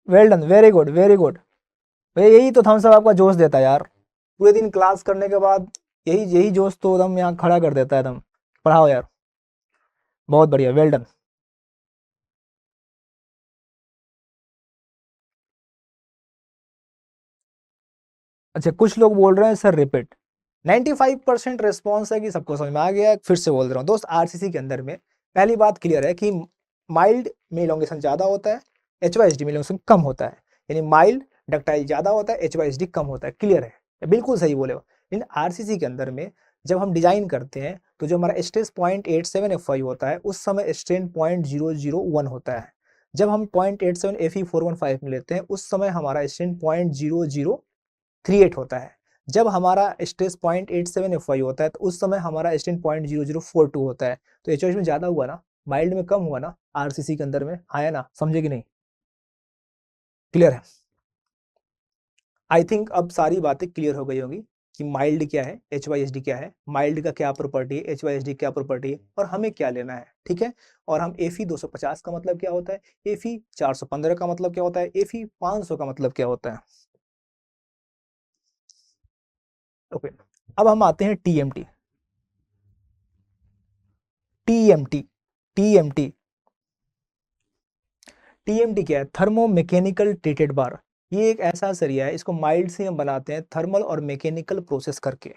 Speaker 1: well done, very good very good. भाई यही तो थम्स अप आपका जोश देता है यार, पूरे दिन क्लास करने के बाद यही यही जोश तो एकदम यहाँ खड़ा कर देता है एकदम। पढ़ाओ यार, बहुत बढ़िया, वेल डन। अच्छा, कुछ लोग बोल रहे हैं सर रिपीट। 95% रिस्पॉन्स है कि सबको समझ में आ गया है। फिर से बोल रहा हूँ दोस्त, आरसीसी के अंदर में पहली बात क्लियर है कि माइल्ड में इलोंगेशन ज़्यादा होता है, HYSD में इलोंगेशन कम होता है। यानी माइल्ड डक्टाइल ज़्यादा होता है, HYSD कम होता है। क्लियर है, बिल्कुल सही बोले हो। लेकिन आरसीसी के अंदर में जब हम डिजाइन करते हैं तो जो हमारा स्ट्रेस 0.87 FY होता है, उस समय स्ट्रेन 0.001 होता है। जब हम 0.87 FE 415 में लेते हैं, उस समय हमारा स्ट्रेन 0.0038 होता है। जब हमारा स्ट्रेस 0.87 FY होता है तो उस समय हमारा स्ट्रेन 0.0042 होता है। तो HOH में ज़्यादा हुआ ना, माइल्ड में कम हुआ ना, आरसीसी के अंदर में आया ना, समझे कि नहीं? क्लियर है? आई थिंक अब सारी बातें क्लियर हो गई होंगी कि माइल्ड क्या है, HYSD क्या है, माइल्ड का क्या प्रॉपर्टी है, HYSD क्या प्रॉपर्टी है, और हमें क्या लेना है, ठीक है? और हम FE 250 का मतलब क्या होता है, FE 415 का मतलब क्या होता है, FE 500 का मतलब क्या होता है। ओके, अब हम आते हैं TMT। TMT TMT TMT क्या है? थर्मो मैकेनिकल ट्रीटेड बार। ये एक ऐसा सरिया है, इसको माइल्ड से हम बनाते हैं थर्मल और मैकेनिकल प्रोसेस करके।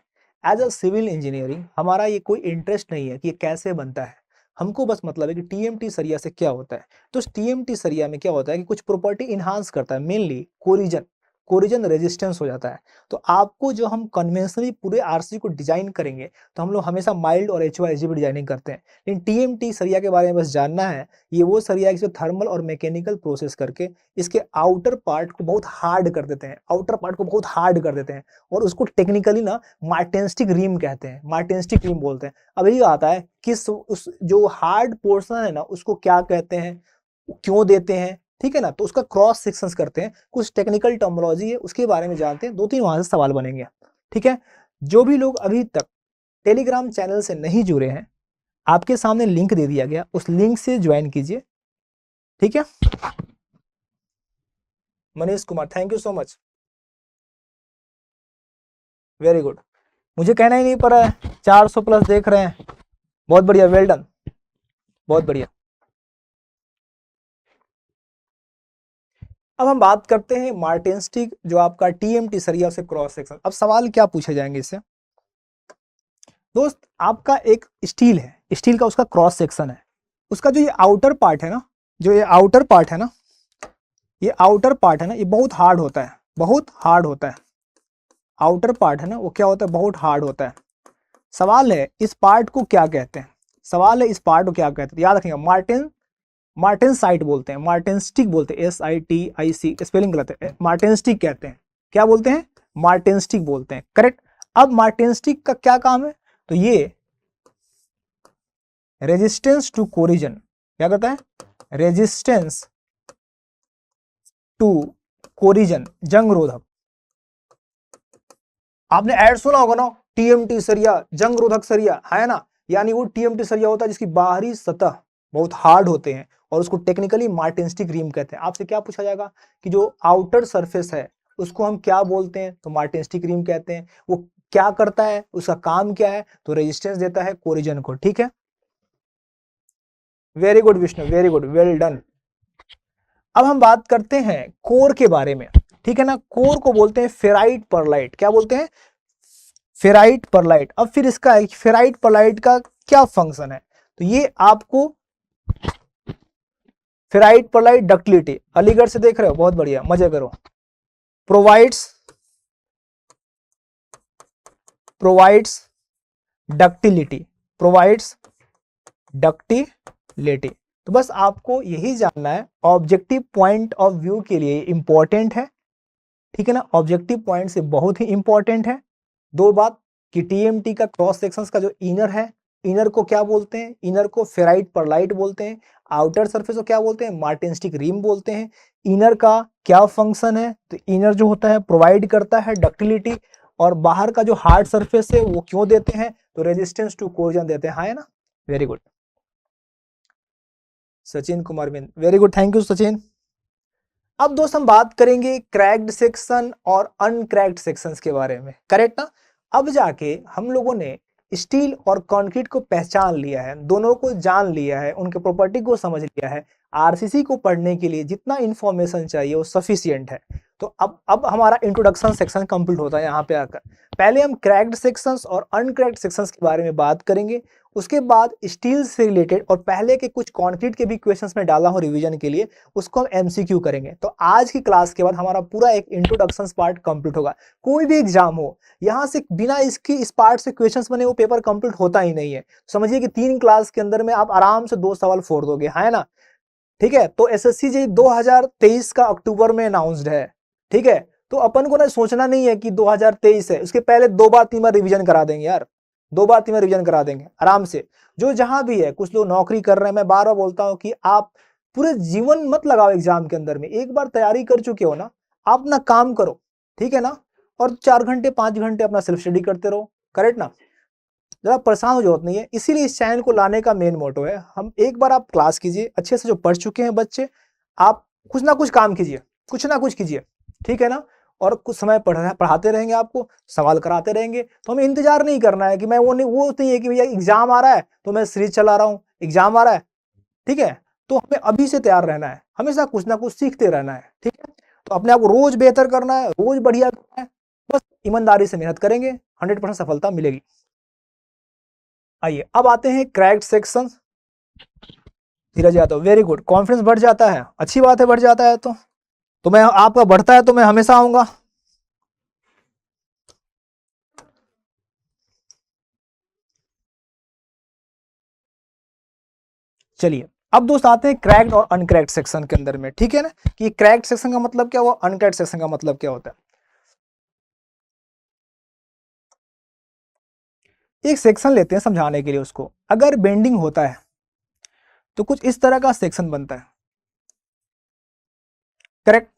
Speaker 1: एज अ सिविल इंजीनियरिंग हमारा ये कोई इंटरेस्ट नहीं है कि ये कैसे बनता है, हमको बस मतलब है कि TMT सरिया से क्या होता है। तो इस TMT सरिया में क्या होता है कि कुछ प्रॉपर्टी इन्हांस करता है, मेनली कोरिजन कोरिजन रेजिस्टेंस हो जाता है। तो आपको जो हम कन्वेंशनली पूरे आरसी को डिजाइन करेंगे तो हम लोग हमेशा माइल्ड और HYSD पर डिजाइनिंग करते हैं, लेकिन TMT सरिया के बारे में बस जानना है। ये वो सरिया है थर्मल और मैकेनिकल प्रोसेस करके इसके आउटर पार्ट को बहुत हार्ड कर देते हैं, आउटर पार्ट को बहुत हार्ड कर देते हैं, और उसको टेक्निकली ना मार्टेंस्टिक रिम कहते हैं, मार्टेंस्टिक रिम बोलते हैं। अब ये आता है किस उस जो हार्ड पोर्शन है ना उसको क्या कहते हैं, क्यों देते हैं, ठीक है ना? तो उसका क्रॉस सेक्शंस करते हैं, कुछ टेक्निकल टर्मिनोलॉजी है उसके बारे में जानते हैं, 2-3 वहां से सवाल बनेंगे, ठीक है? जो भी लोग अभी तक टेलीग्राम चैनल से नहीं जुड़े हैं, आपके सामने लिंक दे दिया गया, उस लिंक से ज्वाइन कीजिए, ठीक है? Manish Kumar, thank you so much, very good. मुझे कहना ही नहीं पड़ा है, 400 प्लस देख रहे हैं, बहुत बढ़िया, वेल डन, बहुत बढ़िया। अब हम बात करते हैं मार्टेन-स्टीक, जो आपका टीएमटी सरिया से क्रॉस सेक्शन। अब सवाल क्या पूछे जाएंगे इससे? दोस्त आपका एक स्टील है, स्टील का उसका क्रॉस सेक्शन है, उसका जो ये आउटर पार्ट है ना, जो ये आउटर पार्ट है ना, ये आउटर पार्ट है ना, ये बहुत हार्ड होता है, बहुत हार्ड होता है। आउटर पार्ट है ना, वो क्या होता है, बहुत हार्ड होता है। सवाल है इस पार्ट को क्या कहते हैं, सवाल है इस पार्ट को क्या कहते हैं, याद रखिएगा। मार्टेनसाइट बोलते हैं, मार्टेनस्टिक बोलते हैं, SITIC, स्पेलिंग गलत है, मार्टेनस्टिक कहते हैं। क्या बोलते हैं? मार्टेनस्टिक बोलते हैं, करेक्ट। अब मार्टेनस्टिक का क्या काम है? तो ये रेजिस्टेंस टू कोरिजन, क्या करता है? रेजिस्टेंस टू कोरिजन, जंग रोधक। आपने ऐड सुना होगा ना, टीएमटी सरिया, जंग रोधक सरिया, है ना। यानी वो टीएमटी सरिया होता है जिसकी बाहरी सतह बहुत हार्ड होते हैं और उसको टेक्निकली मार्टेनस्टिक रिम कहते हैं। आपसे क्या पूछा जाएगा कि जो आउटर सरफेस है उसको हम क्या बोलते हैं? तो मार्टेनस्टिक रिम कहते हैं। वो क्या करता है, उसका काम क्या है? तो रेजिस्टेंस देता है कोरिजन को, ठीक है। Very good Vishnu, very good, well done. अब हम बात करते हैं कोर के बारे में, ठीक है ना। कोर को बोलते हैं फेराइट परलाइट, क्या बोलते हैं? Ferrite pearlite. अब फिर इसका फेराइट परलाइट का क्या फंक्शन है? तो ये आपको फेराइट परलाइट डक्टिलिटी, अलीगढ़ से देख रहे हो, बहुत बढ़िया, मजे करो। Provides ductility, provides ductility. तो बस आपको यही जानना है, ऑब्जेक्टिव पॉइंट ऑफ व्यू के लिए इंपॉर्टेंट है, ठीक है ना। ऑब्जेक्टिव पॉइंट से बहुत ही इंपॉर्टेंट है। दो बात कि टीएमटी का क्रॉस सेक्शंस का जो इनर है, इनर को क्या बोलते हैं? इनर को फेराइट परलाइट बोलते हैं। आउटर सरफेस को क्या बोलते हैं? मार्टेनस्टिक रिम बोलते हैं। इनर का क्या फंक्शन है? तो इनर जो होता है प्रोवाइड करता है डक्टिलिटी, और बाहर का जो हार्ड सरफेस है वो क्यों देते हैं? तो रेजिस्टेंस टू कोरिजन देते हैं, हाँ है ना। Very good Sachin Kumar Bind, very good, thank you Sachin. अब दोस्त हम बात करेंगे क्रैक्ड सेक्शन और अनक्रैक्ड सेक्शंस के बारे में, करेक्ट ना। अब जाके हम लोगों ने स्टील और कंक्रीट को पहचान लिया है, दोनों को जान लिया है, उनके प्रॉपर्टी को समझ लिया है। आरसीसी को पढ़ने के लिए जितना इंफॉर्मेशन चाहिए वो सफिशिएंट है। तो अब हमारा इंट्रोडक्शन सेक्शन कंप्लीट होता है यहाँ पे आकर। पहले हम क्रैक्ड सेक्शंस और अनक्रैक्ड सेक्शंस के बारे में बात करेंगे, उसके बाद स्टील से रिलेटेड और पहले के कुछ कंक्रीट के भी क्वेश्चंस में डाला हूं रिवीजन के लिए, उसको हम एमसीक्यू करेंगे। तो आज की क्लास के बाद हमारा पूरा एक इंट्रोडक्शन पार्ट कंप्लीट होगा। कोई भी एग्जाम हो, यहां से बिना इसकी इस पार्ट से क्वेश्चंस बने वो पेपर कंप्लीट होता ही नहीं है। समझिए कि 3 क्लास के अंदर में आप आराम से 2 सवाल फोड़ दोगे, है ना। ठीक है, तो एसएससी जी 2023 का अक्टूबर में अनाउंस्ड है, ठीक है। तो अपन को ना सोचना नहीं है कि 2023 है, उसके पहले 2 बार 3 बार रिवीजन करा देंगे यार, 2 बार 3 बार रिवीजन करा देंगे आराम से। जो जहां भी है, कुछ लोग नौकरी कर रहे हैं, मैं बार बार बोलता हूं कि आप पूरे जीवन मत लगाओ एग्जाम के अंदर में, एक बार तैयारी कर चुके हो ना, आप ना काम करो, ठीक है ना। और 4 घंटे 5 घंटे अपना सेल्फ स्टडी करते रहो, करेक्ट ना। ज्यादा परेशान हो जरूरत नहीं है, इसीलिए इस चैनल को लाने का मेन मोटो है। हम एक बार आप क्लास कीजिए अच्छे से, जो पढ़ चुके हैं बच्चे, आप कुछ ना कुछ काम कीजिए, कुछ ना कुछ कीजिए, ठीक है ना। और कुछ समय पढ़ाते रहेंगे, आपको सवाल कराते रहेंगे, तो हमें इंतजार नहीं करना है कि मैं वो नहीं है कि भैया एग्जाम आ रहा है तो मैं सीरीज चला रहा हूँ, एग्जाम आ रहा है, ठीक है। तो हमें अभी से तैयार रहना है, हमेशा कुछ ना कुछ सीखते रहना है, ठीक है। तो अपने आप को रोज बेहतर करना है, रोज बढ़िया करना है, बस ईमानदारी से मेहनत करेंगे, 100% सफलता मिलेगी। आइए अब आते हैं क्रैक्ड सेक्शन। धीरज यादव, वेरी गुड, कॉन्फिडेंस बढ़ जाता है, अच्छी बात है, बढ़ जाता है तो मैं आपका बढ़ता है तो मैं हमेशा आऊंगा। चलिए अब दोस्त आते हैं क्रैक्ड और अनक्रैक्ड सेक्शन के अंदर में, ठीक है ना। कि क्रैक्ड सेक्शन का मतलब क्या हुआ, अनक्रैक्ड सेक्शन का मतलब क्या होता है। एक सेक्शन लेते हैं समझाने के लिए उसको। अगर बेंडिंग होता है तो कुछ इस तरह का सेक्शन बनता है, करेक्ट।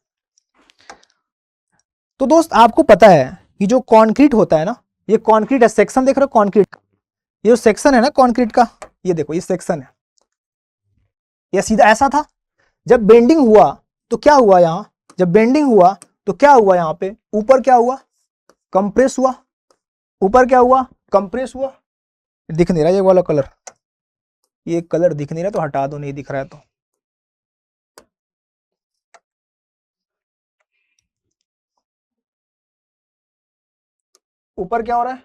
Speaker 1: तो दोस्त आपको पता है कि जो कंक्रीट होता है ना, ये कंक्रीट है, सेक्शन देख रहे हो कंक्रीट, ये जो सेक्शन है ना कंक्रीट का, ये देखो ये सेक्शन है, ये सीधा ऐसा था। जब बेंडिंग हुआ तो क्या हुआ, यहां जब बेंडिंग हुआ तो क्या हुआ, यहां पे ऊपर क्या हुआ, कंप्रेस हुआ, ऊपर क्या हुआ, कंप्रेस हुआ। दिख नहीं रहा ये वाला कलर, ये कलर दिख नहीं रहा तो हटा दो, नहीं दिख रहा है तो। ऊपर क्या हो रहा है,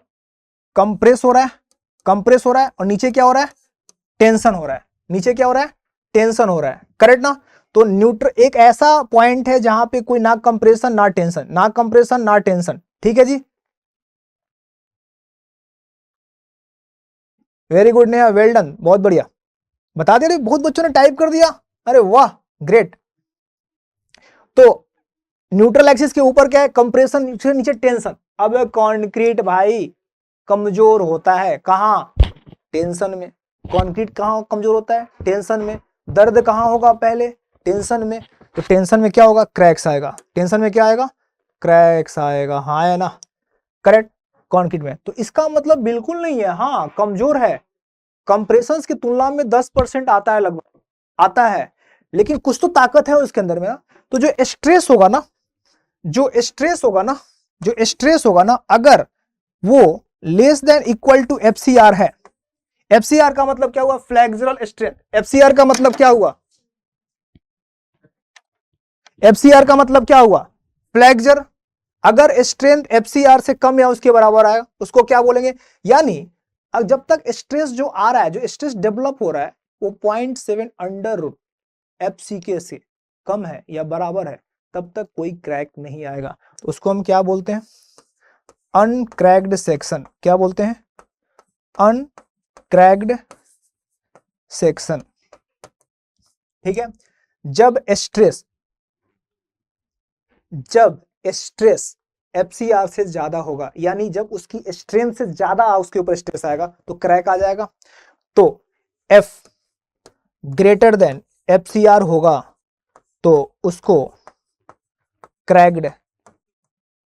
Speaker 1: कंप्रेस हो रहा है, कंप्रेस हो रहा है, और नीचे क्या हो रहा है, टेंशन हो रहा है, नीचे क्या हो रहा है, टेंशन हो रहा है, करेक्ट ना। तो न्यूट्रल एक ऐसा पॉइंट है जहां पे कोई ना कंप्रेशन ना टेंशन, ना कंप्रेशन ना टेंशन, ठीक है जी। Very good Neha, well done, बहुत बढ़िया, बता दे रहे, बहुत बच्चों ने टाइप कर दिया, अरे वाह ग्रेट। तो न्यूट्रल एक्सिस के ऊपर क्या है, कंप्रेशन, नीचे टेंशन। अब कंक्रीट भाई कमजोर होता है कहां, टेंशन में। कंक्रीट कहां कमजोर होता है, टेंशन में। दर्द कहां होगा पहले, टेंशन में। तो टेंशन में क्या होगा, क्रैक्स आएगा, टेंशन में क्या आएगा, क्रैक्स आएगा, हाँ है ना, करेक्ट। कंक्रीट में तो इसका मतलब बिल्कुल नहीं है, हाँ कमजोर है, कंप्रेशन की तुलना में 10% आता है लगभग, आता है, लेकिन कुछ तो ताकत है उसके अंदर में ना। तो जो स्ट्रेस होगा ना, जो स्ट्रेस होगा ना, जो स्ट्रेस होगा ना, अगर वो less than equal to FCR है, एफसीआर का मतलब क्या हुआ, फ्लेक्सुरल स्ट्रेंथ, एफसीआर का मतलब क्या हुआ, एफसीआर का मतलब क्या हुआ, फ्लेक्सर। अगर स्ट्रेंथ एफसीआर से कम या उसके बराबर आएगा उसको क्या बोलेंगे, यानी अब जब तक स्ट्रेस जो आ रहा है, जो स्ट्रेस डेवलप हो रहा है, वो 0.7 अंडर रूट एफसीके से कम है या बराबर है, तब तक कोई क्रैक नहीं आएगा। उसको हम क्या बोलते हैं, अनक्रैक्ड सेक्शन, क्या बोलते हैं, अनक्रैक्ड सेक्शन, ठीक है। जब स्ट्रेस, जब स्ट्रेस एफसीआर से ज्यादा होगा, यानी जब उसकी स्ट्रेंथ से ज्यादा उसके ऊपर स्ट्रेस आएगा तो क्रैक आ जाएगा। तो एफ ग्रेटर देन एफसीआर होगा तो उसको क्रैक्ड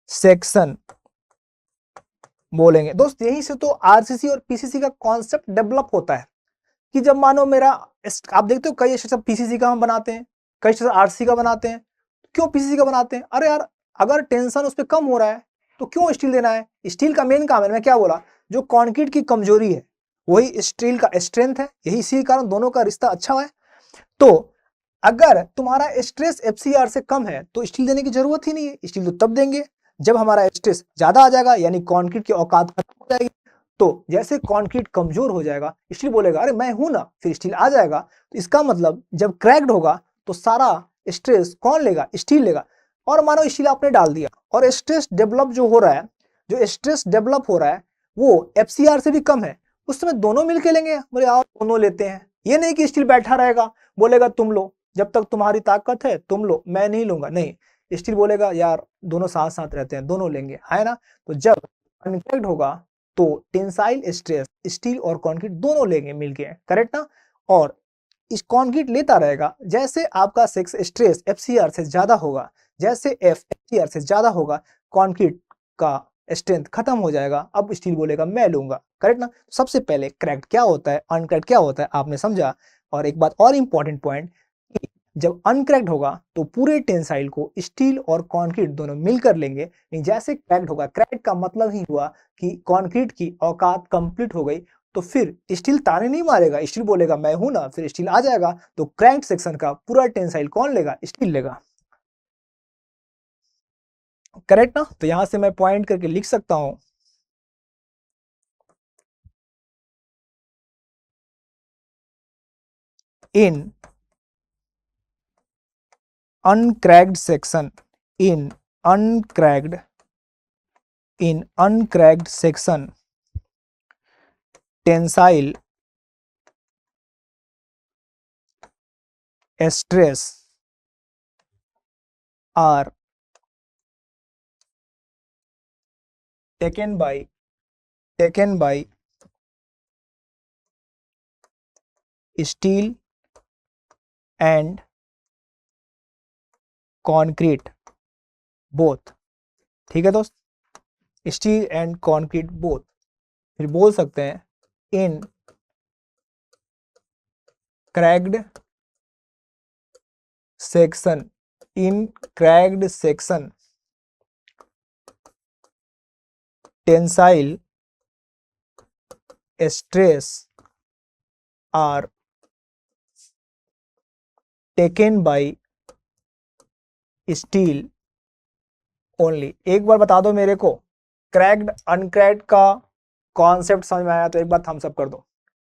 Speaker 1: सेक्शन बोलेंगे। दोस्त यहीं से तो आरसीसी और पीसीसी का कॉन्सेप्ट डेवलप होता है कि जब मानो मेरा, आप देखते हो कई स्ट्रक्चर पीसीसी का हम बनाते हैं, कई स्ट्रक्चर आरसीसी का बनाते हैं। क्यों पीसीसी का बनाते हैं, अरे यार अगर टेंशन उस पर कम हो रहा है तो क्यों स्टील देना है, स्टील का मेन काम है, मैं क्या बोला, जो कंक्रीट की कमजोरी है वही स्टील का स्ट्रेंथ है, यही इसी कारण दोनों का रिश्ता अच्छा है। तो अगर तुम्हारा स्ट्रेस एफसीआर से कम है तो स्टील देने की जरूरत ही नहीं है, स्टील तो तब देंगे जब हमारा स्ट्रेस ज्यादा आ जाएगा, यानी कंक्रीट की औकात खत्म हो जाएगी। तो जैसे कंक्रीट कमजोर हो जाएगा, स्टील बोलेगा अरे मैं हूं ना, फिर स्टील आ जाएगा। तो इसका मतलब जब क्रैक्ड होगा तो सारा स्ट्रेस कौन लेगा, स्टील लेगा। और मानो स्टील आपने डाल दिया और स्ट्रेस डेवलप जो हो रहा है, जो स्ट्रेस डेवलप हो रहा है वो एफसीआर से भी कम है, उस समय दोनों मिलके लेंगे, बोले आओ दोनों लेते हैं। ये नहीं कि स्टील बैठा रहेगा बोलेगा तुम लो, जब तक तुम्हारी ताकत है तुम लो, मैं नहीं लूंगा, नहीं, स्टील बोलेगा यार दोनों साथ साथ रहते हैं, दोनों लेंगे, है ना। तो जब अनक्रैक्ड होगा तो टेंसाइल स्ट्रेस स्टील और कंक्रीट दोनों लेंगे मिलके, करेक्ट ना। और इस कंक्रीट लेता रहेगा, जैसे आपका सेक्स स्ट्रेस एफसीआर से ज्यादा होगा, जैसे एफ एफसीआर से ज्यादा होगा, कंक्रीट का स्ट्रेंथ खत्म हो जाएगा, अब स्टील बोलेगा मैं लूंगा, करेक्ट ना। सबसे पहले क्रैक्ड क्या होता है, अनक्रैक्ड क्या होता है, आपने समझा। और एक बात और इंपॉर्टेंट पॉइंट, जब अनक्रैक्ड होगा तो पूरे टेंसाइल को स्टील और कंक्रीट दोनों मिलकर लेंगे, जैसे क्रैक्ड होगा, क्रैक्ड का मतलब ही हुआ कि कंक्रीट की औकात कंप्लीट हो गई, तो फिर स्टील ताने नहीं मारेगा, स्टील बोलेगा मैं हूं ना, फिर स्टील आ जाएगा। तो क्रैंक सेक्शन का पूरा टेंसाइल कौन लेगा, स्टील लेगा, करेक्ट ना। तो यहां से मैं पॉइंट करके लिख सकता हूं, इन uncracked section, in uncracked section tensile stress are taken by steel and concrete both, ठीक है दोस्त, स्टील एंड कंक्रीट बोथ। फिर बोल सकते हैं in cracked section, in cracked section tensile stress are taken by steel only. एक बार बता दो मेरे को, क्रैक्ड अनक्रैक्ड का कॉन्सेप्ट समझ में आया तो एक बार थम्स अप कर दो।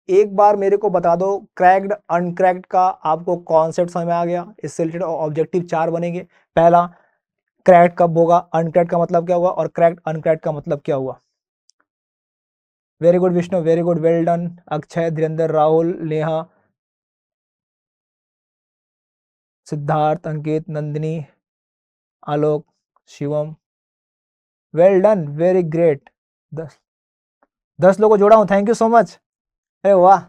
Speaker 1: एक बार मेरे को बता दो क्रैक्ड अनक्रैक्ड का आपको कॉन्सेप्ट समझ में आ गया। इससे रिलेटेड ऑब्जेक्टिव 4 बनेंगे। पहला, क्रैक्ड कब होगा, अनक्रैक्ड का मतलब क्या हुआ, और क्रैक्ड अनक्रैक्ड का मतलब क्या हुआ। Very good Vishnu, very good, well done. Akshay, Dhirendra, Rahul, Neha, Siddharth, Ankit, Nandini, Alok, Shivam, well done, very great. 10 लोगों को जोड़ा हूँ, थैंक यू सो मच। अरे वाह,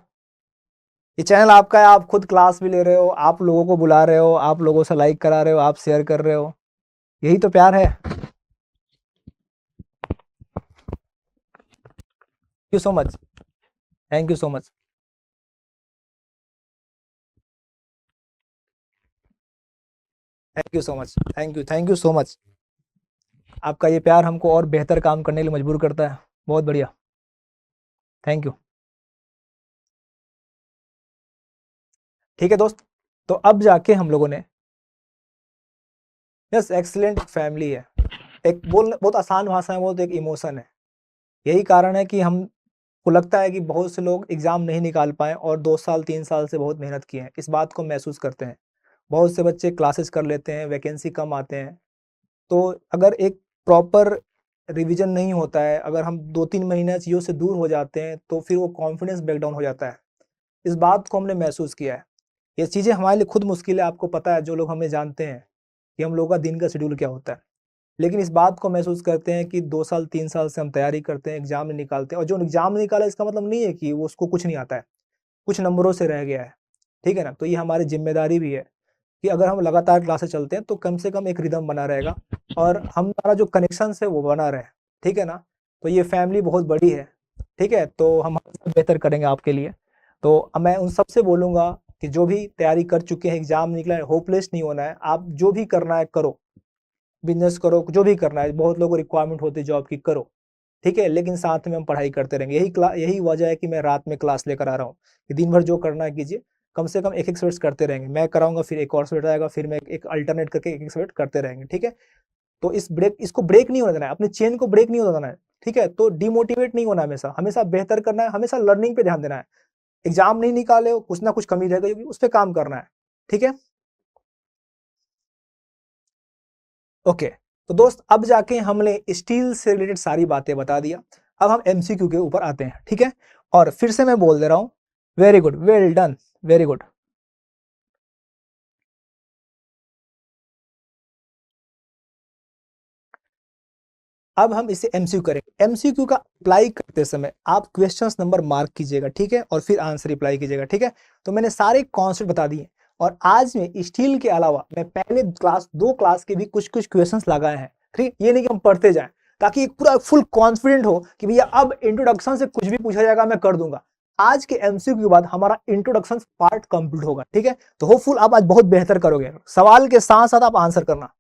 Speaker 1: ये चैनल आपका है, आप खुद क्लास भी ले रहे हो, आप लोगों को बुला रहे हो, आप लोगों से लाइक करा रहे हो, आप शेयर कर रहे हो, यही तो प्यार है। Thank you so much, thank you so much. Thank you so much, thank you so much. आपका ये प्यार हमको और बेहतर काम करने के लिए मजबूर करता है। बहुत बढ़िया, थैंक यू। ठीक है दोस्त, तो अब जाके हम लोगों ने, यस एक्सीलेंट फैमिली है, एक बोलने बहुत आसान भाषा में बोल तो एक इमोशन है। यही कारण है कि हम को लगता है कि बहुत से लोग एग्जाम नहीं निकाल पाए और 2 साल 3 साल से बहुत मेहनत की है, इस बात को महसूस करते हैं। बहुत से बच्चे क्लासेस कर लेते हैं, वैकेंसी कम आते हैं। तो अगर एक प्रॉपर रिवीजन नहीं होता है, अगर हम 2-3 महीने चीज़ों से दूर हो जाते हैं तो फिर वो कॉन्फिडेंस ब्रेकडाउन हो जाता है। इस बात को हमने महसूस किया है। ये चीज़ें हमारे लिए खुद मुश्किल है, आपको पता है, जो लोग हमें जानते हैं कि हम लोगों का दिन का शेड्यूल क्या होता है। लेकिन इस बात को महसूस करते हैं कि 2 साल 3 साल से हम तैयारी करते हैं, एग्जाम नहीं निकालते, और जो एग्जाम निकाला इसका मतलब नहीं है कि वो उसको कुछ नहीं आता है, कुछ नंबरों से रह गया है, ठीक है ना। तो ये हमारी जिम्मेदारी भी है कि अगर हम लगातार क्लासेस चलते हैं तो कम से कम एक रिदम बना रहेगा और हमारा जो कनेक्शन है वो बना रहे, ठीक है ना। तो ये फैमिली बहुत बड़ी है, ठीक है, तो हम हमेशा बेहतर करेंगे आपके लिए। तो अब मैं उन सबसे बोलूँगा कि जो भी तैयारी कर चुके हैं, एग्जाम निकला है, होपलेस नहीं होना है, आप जो भी करना है करो, बिजनेस करो, जो भी करना है, बहुत लोगों को रिक्वायरमेंट होती है जॉब की, करो, ठीक है, लेकिन साथ में हम पढ़ाई करते रहेंगे। यही वजह है कि मैं रात में क्लास लेकर आ रहा हूँ कि दिन भर जो करना है कीजिए, कम से कम एक सब्जेक्ट करते रहेंगे, मैं कराऊंगा, फिर एक और सब्जेक्ट आएगा, फिर मैं एक अल्टरनेट करके एक सब्जेक्ट करते रहेंगे, ठीक है। तो इसको ब्रेक नहीं होने देना है, अपने चेन को ब्रेक नहीं होने देना है, ठीक है। तो डिमोटिवेट नहीं होना है, हमेशा हमेशा बेहतर करना है, हमेशा लर्निंग पे ध्यान देना है। एग्जाम नहीं निकाले हो, कुछ ना कुछ कमी रहेगी, उस पर काम करना है, ठीक है। ओके, तो दोस्त अब जाके हमने स्टील से रिलेटेड सारी बातें बता दिया। अब हम एमसीक्यू के ऊपर आते हैं, ठीक है। और फिर से मैं बोल दे रहा हूं, very good, well done, very good. अब हम इसे एमसीक्यू करेंगे। एमसीक्यू का अप्लाई करते समय आप क्वेश्चंस नंबर मार्क कीजिएगा, ठीक है, और फिर आंसर रिप्लाई कीजिएगा, ठीक है। तो मैंने सारे कॉन्सेप्ट बता दिए, और आज में स्टील के अलावा मैं पहले क्लास 2 क्लास के भी कुछ कुछ क्वेश्चंस लगाए हैं, ठीक। ये नहीं कि हम पढ़ते जाएं, ताकि एक पूरा फुल कॉन्फिडेंट हो कि भैया अब इंट्रोडक्शन से कुछ भी पूछा जाएगा मैं कर दूंगा। आज के एमसीक्यू के बाद हमारा इंट्रोडक्शन पार्ट कंप्लीट होगा, ठीक है। तो होपफुल आप आज बहुत बेहतर करोगे, सवाल के साथ साथ आप आंसर करना।